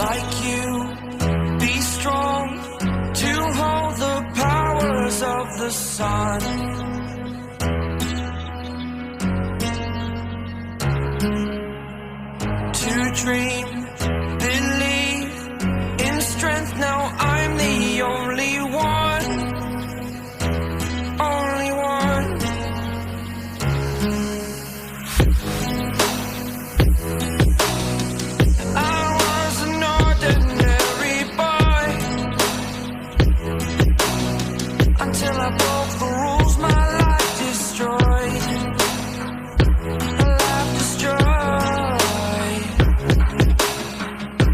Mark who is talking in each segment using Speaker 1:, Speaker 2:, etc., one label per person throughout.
Speaker 1: like you, be strong to hold the powers of the sun. To dream, believe in strength. Now I'm the only one, only one. I was an ordinary boy until I broke the rules. My life destroyed, my life destroyed.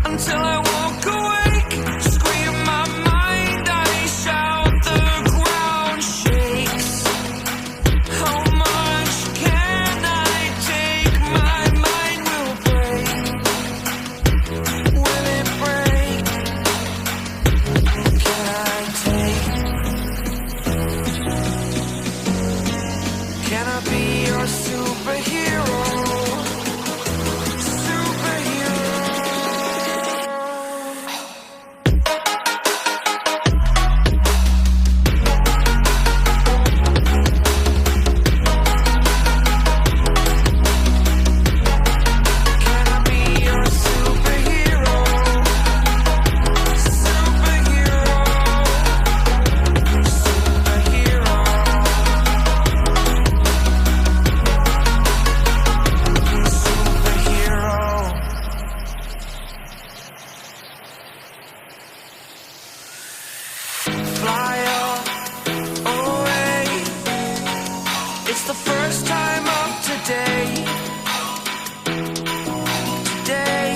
Speaker 1: Until I woke awake, scream my mind, I shout, the ground shakes. How much can I take? My mind will break. Will it break? Can I take? Can I be your superhero? Fly up, away. It's the first time of today. Today.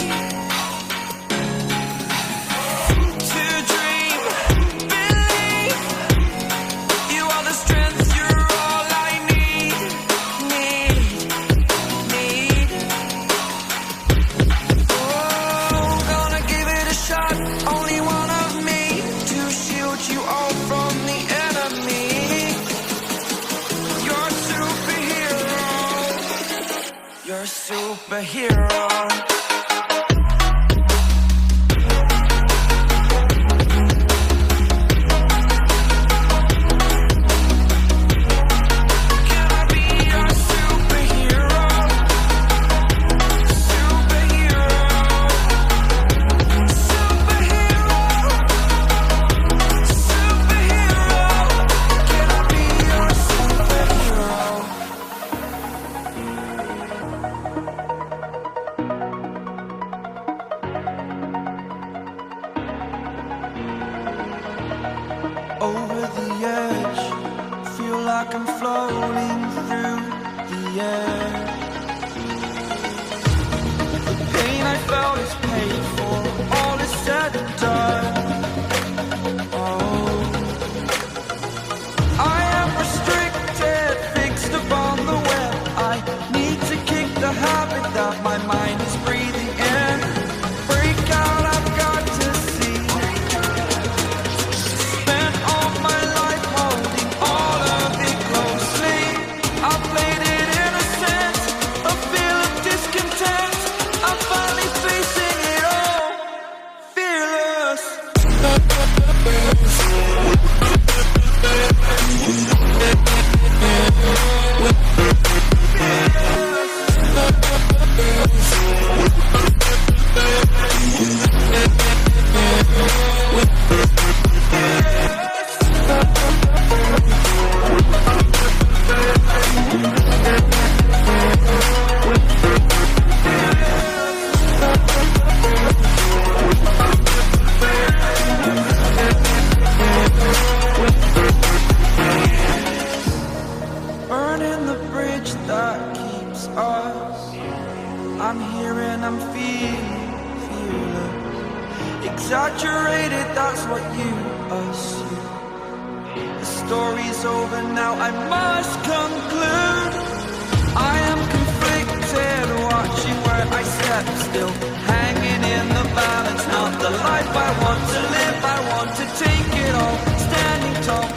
Speaker 1: To dream, believe. You are the strength, you're all I need. Need. Oh, gonna give it a shot. Only one of me to shield you all from the enemy. You're a superhero. You're a superhero. Can I be your superhero? Superhero. Superhero. Superhero. Can I be your superhero? Over the edge, feel like I'm floating through the air. The pain I felt is paid for, all is said and done. Oh, I am restricted, fixed upon the web. I need to kick the habit that my mind is breathing in. Break out, I've got to see. Spent all my life holding all of it closely. I played it innocent, a feel of discontent. I'm finally facing it all, fearless. Burning the bridge that keeps us. I'm here and I'm feeling exaggerated, that's what you assume. The story's over now, I must conclude. I am conflicted, watching where I step still, hanging in the balance. Not the life I want to live, I want to take it all, standing tall.